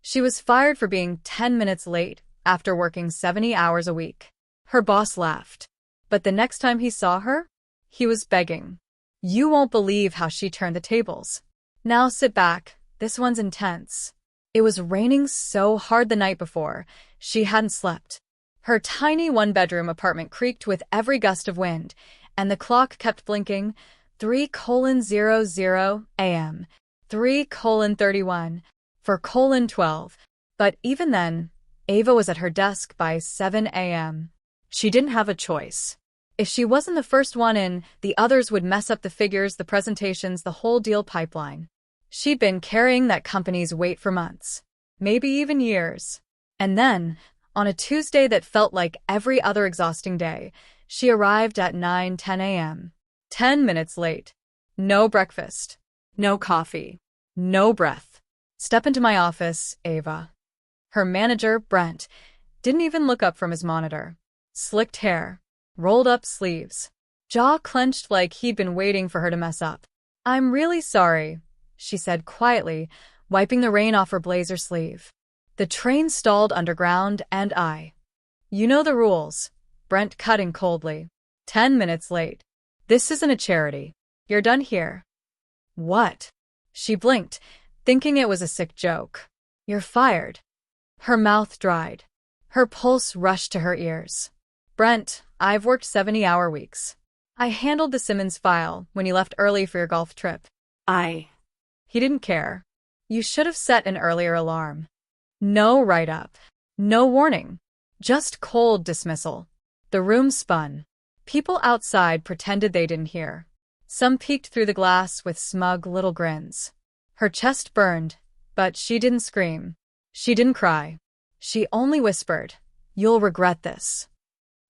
She was fired for being 10 minutes late after working 70 hours a week. Her boss laughed. But the next time he saw her, he was begging. You won't believe how she turned the tables. Now sit back, this one's intense. It was raining so hard the night before, she hadn't slept. Her tiny one-bedroom apartment creaked with every gust of wind, and the clock kept blinking, 3:00 a.m., 3:31, 4:12. But even then, Ava was at her desk by 7 a.m. She didn't have a choice. If she wasn't the first one in, the others would mess up the figures, the presentations, the whole deal pipeline. She'd been carrying that company's weight for months, maybe even years. And then, on a Tuesday that felt like every other exhausting day, she arrived at 9:10 a.m. 10 minutes late. No breakfast. No coffee. No breath. Step into my office, Ava. Her manager, Brent, didn't even look up from his monitor. Slicked hair. Rolled up sleeves. Jaw clenched like he'd been waiting for her to mess up. I'm really sorry, she said quietly, wiping the rain off her blazer sleeve. The train stalled underground and You know the rules, Brent cut in coldly. 10 minutes late. This isn't a charity. You're done here. What? She blinked, thinking it was a sick joke. You're fired. Her mouth dried. Her pulse rushed to her ears. Brent, I've worked 70-hour weeks. I handled the Simmons file when you left early for your golf trip. He didn't care. You should have set an earlier alarm. No write-up. No warning. Just cold dismissal. The room spun. People outside pretended they didn't hear. Some peeked through the glass with smug little grins. Her chest burned, but she didn't scream. She didn't cry. She only whispered, "You'll regret this."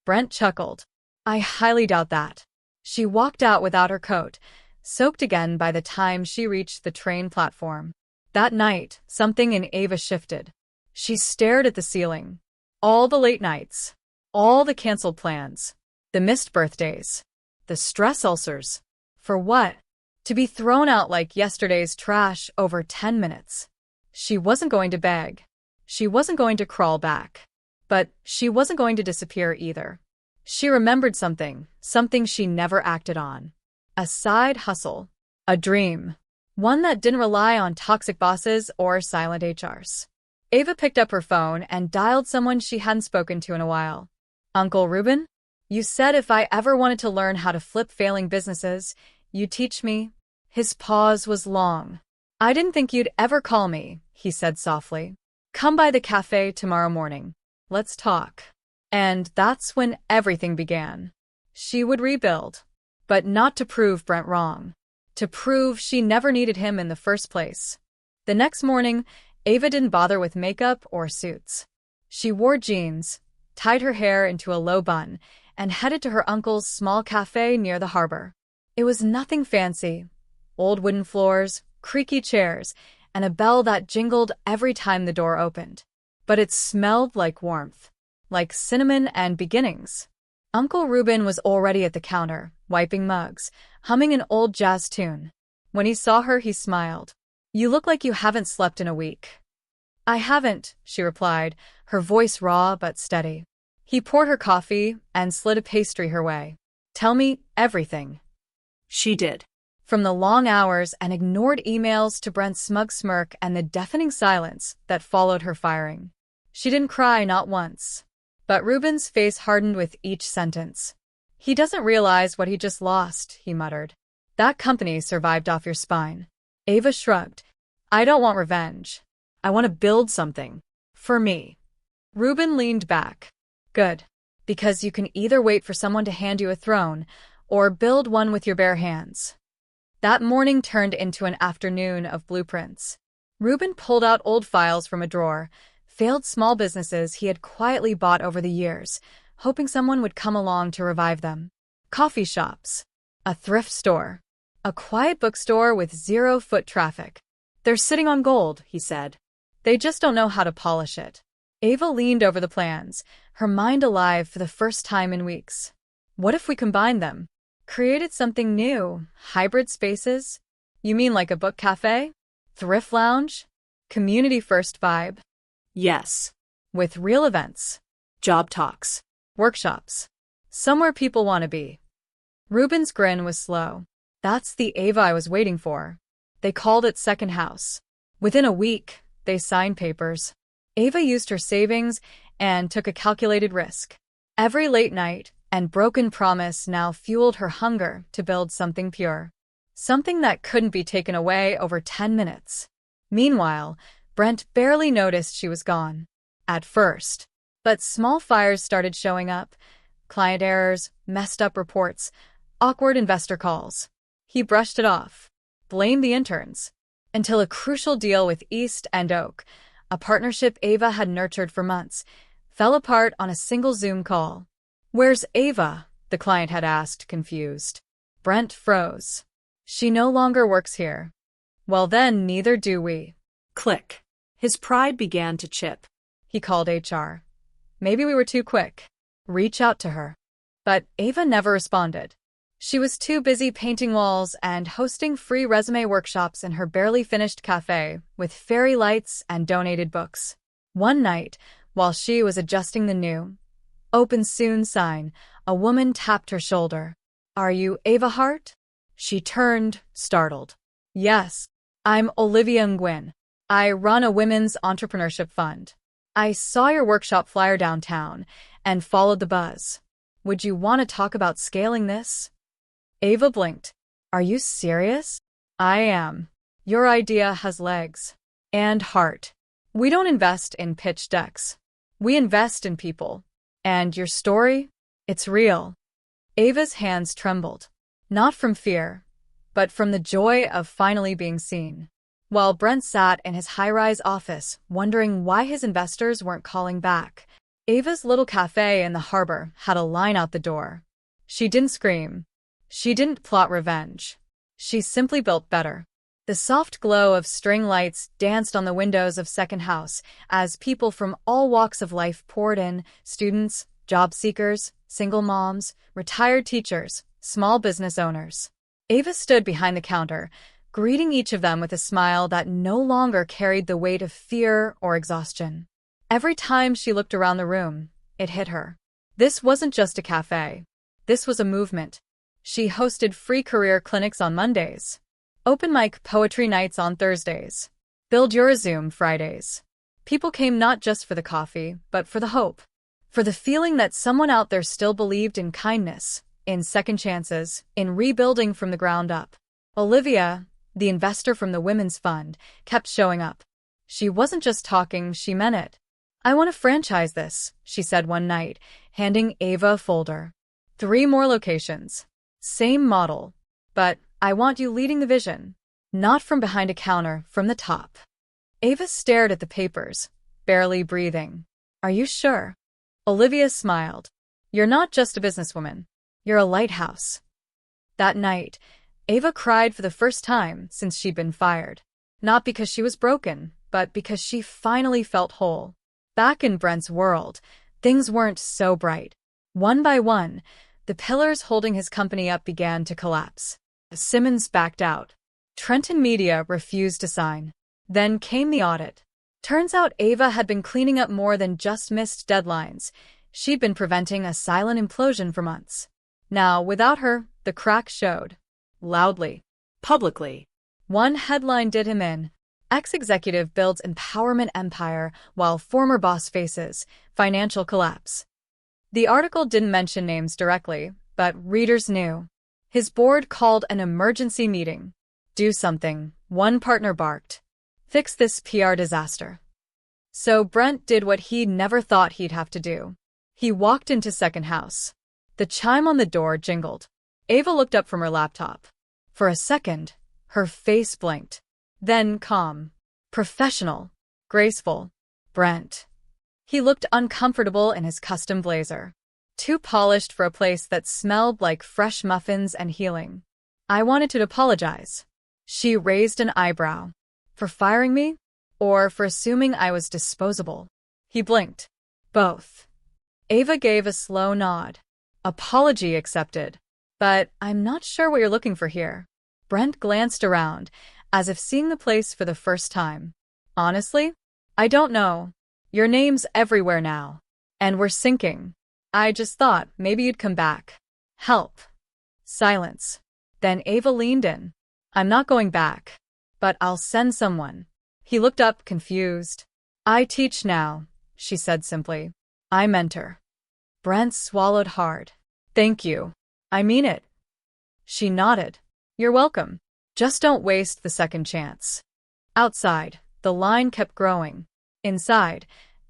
Brent chuckled. I highly doubt that. She walked out without her coat, soaked again by the time she reached the train platform. That night, something in Ava shifted. She stared at the ceiling. All the late nights. All the canceled plans. The missed birthdays. The stress ulcers. For what? To be thrown out like yesterday's trash over 10 minutes. She wasn't going to beg. She wasn't going to crawl back. But she wasn't going to disappear either. She remembered something she never acted on. A side hustle. A dream. One that didn't rely on toxic bosses or silent HRs. Ava picked up her phone and dialed someone she hadn't spoken to in a while. Uncle Ruben? You said if I ever wanted to learn how to flip failing businesses, you'd teach me. His pause was long. I didn't think you'd ever call me, he said softly. Come by the cafe tomorrow morning. Let's talk. And that's when everything began. She would rebuild. But not to prove Brent wrong. To prove she never needed him in the first place. The next morning, Ava didn't bother with makeup or suits. She wore jeans, tied her hair into a low bun, and headed to her uncle's small cafe near the harbor. It was nothing fancy. Old wooden floors, creaky chairs, and a bell that jingled every time the door opened. But it smelled like warmth, like cinnamon and beginnings. Uncle Ruben was already at the counter, wiping mugs, humming an old jazz tune. When he saw her, he smiled. You look like you haven't slept in a week. I haven't, she replied, her voice raw but steady. He poured her coffee and slid a pastry her way. Tell me everything. She did. From the long hours and ignored emails to Brent's smug smirk and the deafening silence that followed her firing. She didn't cry, not once. But Ruben's face hardened with each sentence. He doesn't realize what he just lost, he muttered. That company survived off your spine. Ava shrugged. I don't want revenge. I want to build something. For me. Ruben leaned back. Good. Because you can either wait for someone to hand you a throne, or build one with your bare hands. That morning turned into an afternoon of blueprints. Ruben pulled out old files from a drawer, failed small businesses he had quietly bought over the years, hoping someone would come along to revive them. Coffee shops. A thrift store. A quiet bookstore with 0 foot traffic. They're sitting on gold, he said. They just don't know how to polish it. Ava leaned over the plans, her mind alive for the first time in weeks. What if we combined them? Created something new? Hybrid spaces? You mean like a book cafe? Thrift lounge? Community first vibe. Yes. With real events. Job talks. Workshops. Somewhere people want to be. Ruben's grin was slow. That's the Ava I was waiting for. They called it Second House. Within a week, they signed papers. Ava used her savings and took a calculated risk. Every late night and broken promise now fueled her hunger to build something pure. Something that couldn't be taken away over 10 minutes. Meanwhile, Brent barely noticed she was gone. At first. But small fires started showing up. Client errors, messed up reports, awkward investor calls. He brushed it off. Blamed the interns. Until a crucial deal with East and Oak, a partnership Ava had nurtured for months, fell apart on a single Zoom call. "Where's Ava?" the client had asked, confused. Brent froze. "She no longer works here." "Well then, neither do we." Click. His pride began to chip. He called HR. Maybe we were too quick. Reach out to her. But Ava never responded. She was too busy painting walls and hosting free resume workshops in her barely finished cafe with fairy lights and donated books. One night, while she was adjusting the new "Open Soon" sign, a woman tapped her shoulder. "Are you Ava Hart?" She turned, startled. "Yes, I'm Olivia Nguyen. I run a women's entrepreneurship fund. I saw your workshop flyer downtown and followed the buzz. Would you want to talk about scaling this?" Ava blinked. "Are you serious?" "I am. Your idea has legs. And heart. We don't invest in pitch decks. We invest in people. And your story? It's real." Ava's hands trembled. Not from fear, but from the joy of finally being seen. While Brent sat in his high-rise office, wondering why his investors weren't calling back, Ava's little cafe in the harbor had a line out the door. She didn't scream. She didn't plot revenge. She simply built better. The soft glow of string lights danced on the windows of Second House as people from all walks of life poured in: students, job seekers, single moms, retired teachers, small business owners. Ava stood behind the counter, greeting each of them with a smile that no longer carried the weight of fear or exhaustion. Every time she looked around the room, it hit her. This wasn't just a cafe. This was a movement. She hosted free career clinics on Mondays, open mic poetry nights on Thursdays, Build Your Zoom Fridays. People came not just for the coffee, but for the hope. For the feeling that someone out there still believed in kindness, in second chances, in rebuilding from the ground up. Olivia, the investor from the Women's Fund, kept showing up. She wasn't just talking, she meant it. "I want to franchise this," she said one night, handing Ava a folder. 3 more locations. Same model. But I want you leading the vision. Not from behind a counter, from the top. Ava stared at the papers, barely breathing. "Are you sure?" Olivia smiled. "You're not just a businesswoman. You're a lighthouse." That night, Ava cried for the first time since she'd been fired. Not because she was broken, but because she finally felt whole. Back in Brent's world, things weren't so bright. One by one, the pillars holding his company up began to collapse. Simmons backed out. Trenton Media refused to sign. Then came the audit. Turns out Ava had been cleaning up more than just missed deadlines. She'd been preventing a silent implosion for months. Now, without her, the crack showed. Loudly. Publicly. One headline did him in. Ex-executive builds empowerment empire while former boss faces financial collapse. The article didn't mention names directly, but readers knew. His board called an emergency meeting. "Do something," one partner barked. "Fix this PR disaster." So Brent did what he'd never thought he'd have to do. He walked into Second House. The chime on the door jingled. Ava looked up from her laptop. For a second, her face blinked. Then calm. Professional. Graceful. Brent. He looked uncomfortable in his custom blazer. Too polished for a place that smelled like fresh muffins and healing. "I wanted to apologize." She raised an eyebrow. "For firing me? Or for assuming I was disposable?" He blinked. "Both." Ava gave a slow nod. "Apology accepted. But I'm not sure what you're looking for here." Brent glanced around, as if seeing the place for the first time. Honestly, I don't know. Your name's everywhere now. And we're sinking. I just thought maybe you'd come back. Help. Silence. Then Ava leaned in. I'm not going back. But I'll send someone. He looked up, confused. I teach now, she said simply. I mentor. Brent swallowed hard. Thank you. I mean it. She nodded. You're welcome. Just don't waste the second chance. Outside, the line kept growing. Inside,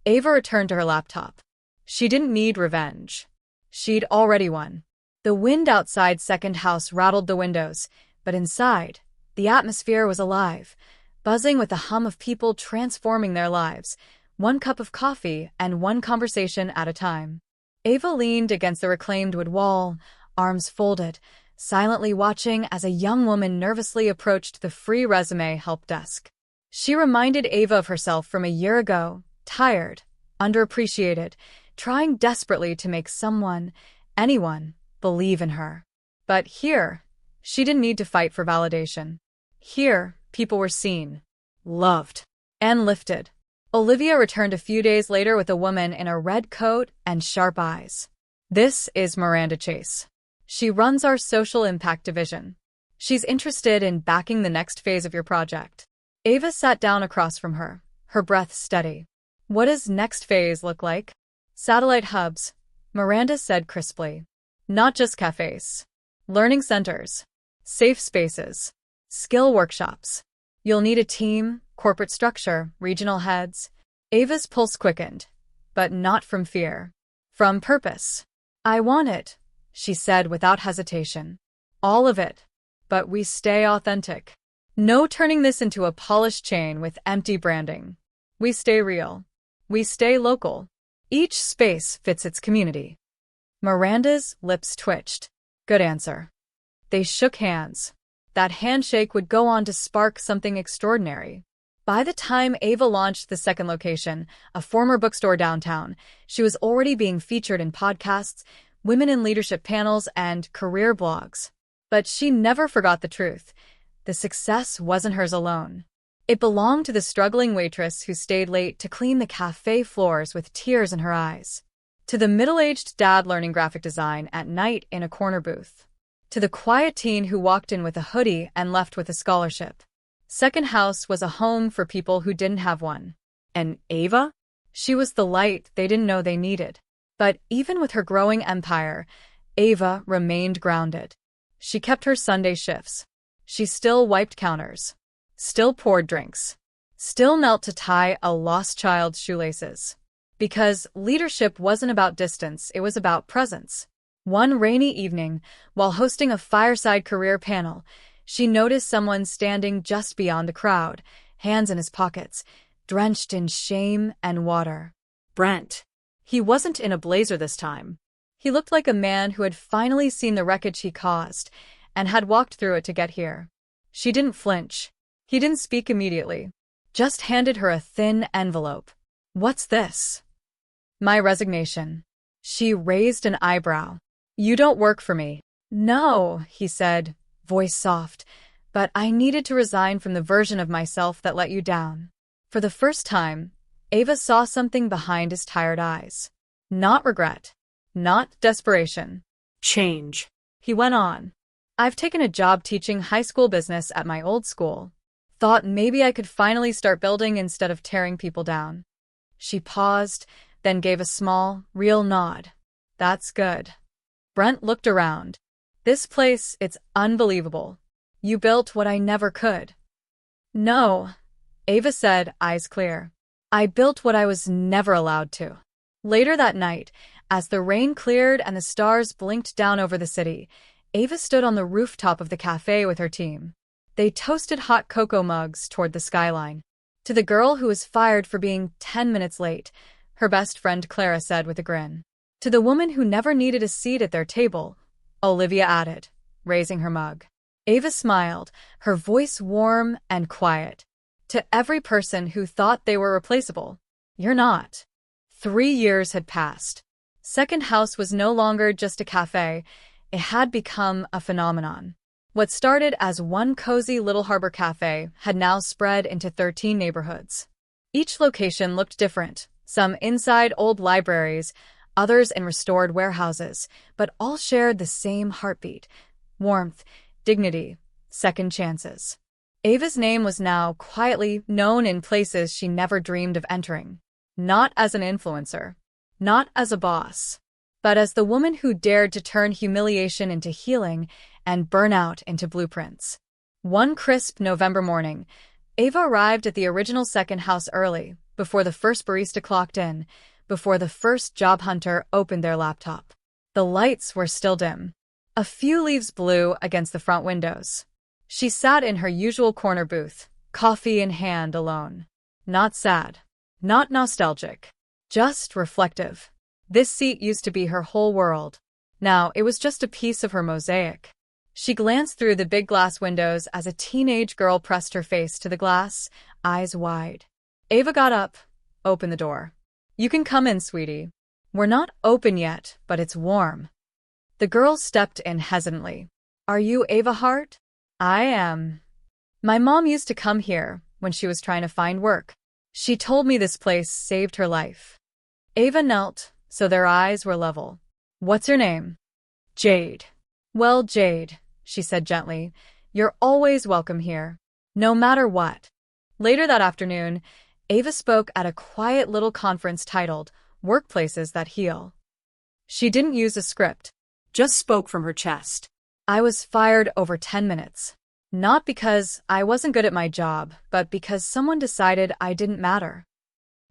Ava returned to her laptop. She didn't need revenge. She'd already won. The wind outside Second House rattled the windows, but inside, the atmosphere was alive, buzzing with the hum of people transforming their lives, one cup of coffee and one conversation at a time. Ava leaned against the reclaimed wood wall, arms folded, silently watching as a young woman nervously approached the free resume help desk. She reminded Ava of herself from a year ago, tired, underappreciated, trying desperately to make someone, anyone, believe in her. But here, she didn't need to fight for validation. Here, people were seen, loved, and lifted. Olivia returned a few days later with a woman in a red coat and sharp eyes. This is Miranda Chase. She runs our social impact division. She's interested in backing the next phase of your project. Ava sat down across from her, her breath steady. What does next phase look like? Satellite hubs, Miranda said crisply. Not just cafes. Learning centers. Safe spaces. Skill workshops. You'll need a team, corporate structure, regional heads. Ava's pulse quickened, but not from fear. From purpose. I want it, she said without hesitation. All of it. But we stay authentic. No turning this into a polished chain with empty branding. We stay real. We stay local. Each space fits its community. Miranda's lips twitched. Good answer. They shook hands. That handshake would go on to spark something extraordinary. By the time Ava launched the second location, a former bookstore downtown, she was already being featured in podcasts, women in leadership panels, and career blogs. But she never forgot the truth. The success wasn't hers alone. It belonged to the struggling waitress who stayed late to clean the cafe floors with tears in her eyes. To the middle-aged dad learning graphic design at night in a corner booth. To the quiet teen who walked in with a hoodie and left with a scholarship. Second House was a home for people who didn't have one. And Ava? She was the light they didn't know they needed. But even with her growing empire, Ava remained grounded. She kept her Sunday shifts. She still wiped counters. Still poured drinks. Still knelt to tie a lost child's shoelaces. Because leadership wasn't about distance, it was about presence. One rainy evening, while hosting a fireside career panel, she noticed someone standing just beyond the crowd, hands in his pockets, drenched in shame and water. Brent. He wasn't in a blazer this time. He looked like a man who had finally seen the wreckage he caused and had walked through it to get here. She didn't flinch. He didn't speak immediately. Just handed her a thin envelope. What's this? My resignation. She raised an eyebrow. You don't work for me. No, he said, voice soft, but I needed to resign from the version of myself that let you down. For the first time, Ava saw something behind his tired eyes. Not regret. Not desperation. Change. He went on. I've taken a job teaching high school business at my old school. Thought maybe I could finally start building instead of tearing people down. She paused, then gave a small, real nod. That's good. Brent looked around. This place, it's unbelievable. You built what I never could. No, Ava said, eyes clear. I built what I was never allowed to. Later that night, as the rain cleared and the stars blinked down over the city, Ava stood on the rooftop of the cafe with her team. They toasted hot cocoa mugs toward the skyline. To the girl who was fired for being 10 minutes late, her best friend Clara said with a grin. To the woman who never needed a seat at their table, Olivia added, raising her mug. Ava smiled, her voice warm and quiet. To every person who thought they were replaceable, you're not. 3 years had passed. Second House was no longer just a cafe, it had become a phenomenon. What started as one cozy little harbor cafe had now spread into 13 neighborhoods. Each location looked different, some inside old libraries, others in restored warehouses, but all shared the same heartbeat: warmth, dignity, second chances. Ava's name was now quietly known in places she never dreamed of entering. Not as an influencer, not as a boss, but as the woman who dared to turn humiliation into healing and burnout into blueprints. One crisp November morning, Ava arrived at the original second house early, before the first barista clocked in, before the first job hunter opened their laptop. The lights were still dim. A few leaves blew against the front windows. She sat in her usual corner booth, coffee in hand, alone. Not sad, not nostalgic, just reflective. This seat used to be her whole world. Now it was just a piece of her mosaic. She glanced through the big glass windows as a teenage girl pressed her face to the glass, eyes wide. Ava got up, opened the door. "You can come in, sweetie. We're not open yet, but it's warm." The girl stepped in hesitantly. "Are you Ava Hart?" "I am. My mom used to come here when she was trying to find work. She told me this place saved her life." Ava knelt, so their eyes were level. "What's your name?" "Jade." "Well, Jade," she said gently, "you're always welcome here, no matter what." Later that afternoon, Ava spoke at a quiet little conference titled Workplaces That Heal. She didn't use a script, Just spoke from her chest. I was fired over 10 minutes. Not because I wasn't good at my job, but because someone decided I didn't matter.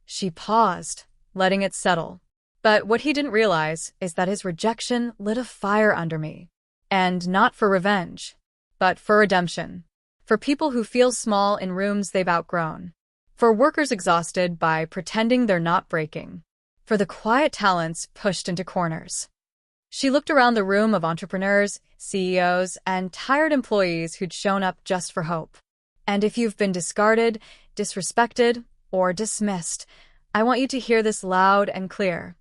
She paused, letting it settle. But what he didn't realize is that his rejection lit a fire under me. And not for revenge, but for redemption. For people who feel small in rooms they've outgrown. For workers exhausted by pretending they're not breaking. For the quiet talents pushed into corners. She looked around the room of entrepreneurs, CEOs, and tired employees who'd shown up just for hope. And if you've been discarded, disrespected, or dismissed, I want you to hear this loud and clear.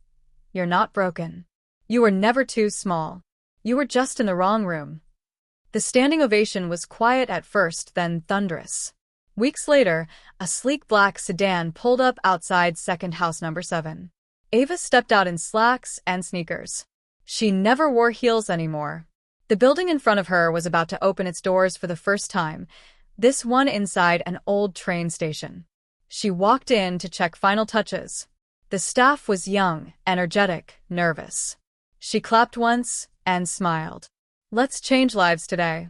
You're not broken. You were never too small. You were just in the wrong room. The standing ovation was quiet at first, then thunderous. Weeks later, a sleek black sedan pulled up outside second house number 7. Ava stepped out in slacks and sneakers. She never wore heels anymore. The building in front of her was about to open its doors for the first time, this one inside an old train station. She walked in to check final touches. The staff was young, energetic, nervous. She clapped once and smiled. "Let's change lives today."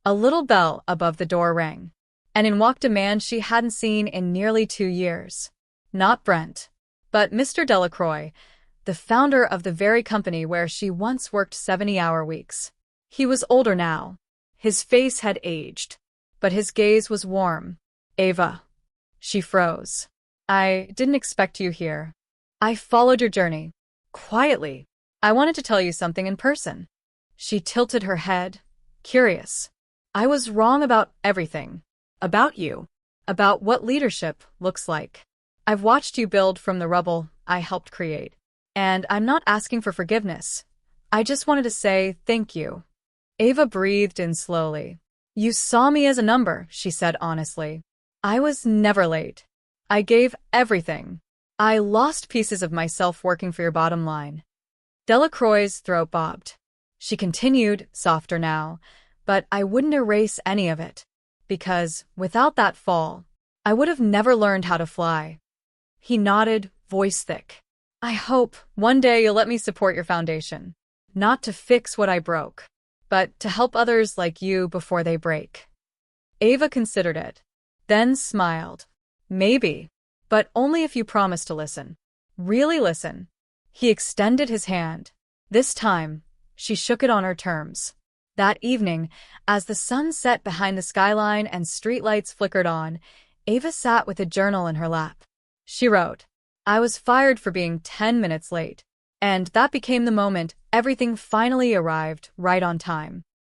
A little bell above the door rang, and in walked a man she hadn't seen in nearly 2 years. Not Brent, but Mr. Delacroix, the founder of the very company where she once worked 70-hour weeks. He was older now. His face had aged, but his gaze was warm. "Ava." She froze. "I didn't expect you here. I followed your journey. Quietly. I wanted to tell you something in person." She tilted her head, curious. "I was wrong about everything. About you. About what leadership looks like. I've watched you build from the rubble I helped create. And I'm not asking for forgiveness. I just wanted to say thank you." Ava breathed in slowly. "You saw me as a number," she said honestly. "I was never late. I gave everything. I lost pieces of myself working for your bottom line." Delacroix's throat bobbed. She continued, softer now, "But I wouldn't erase any of it. Because, without that fall, I would have never learned how to fly." He nodded, voice thick. "I hope one day you'll let me support your foundation. Not to fix what I broke, but to help others like you before they break." Ava considered it, then smiled. "Maybe, but only if you promise to listen. Really listen." He extended his hand. This time, she shook it on her terms. That evening, as the sun set behind the skyline and streetlights flickered on, Ava sat with a journal in her lap. She wrote, "I was fired for being 10 minutes late." And that became the moment everything finally arrived right on time.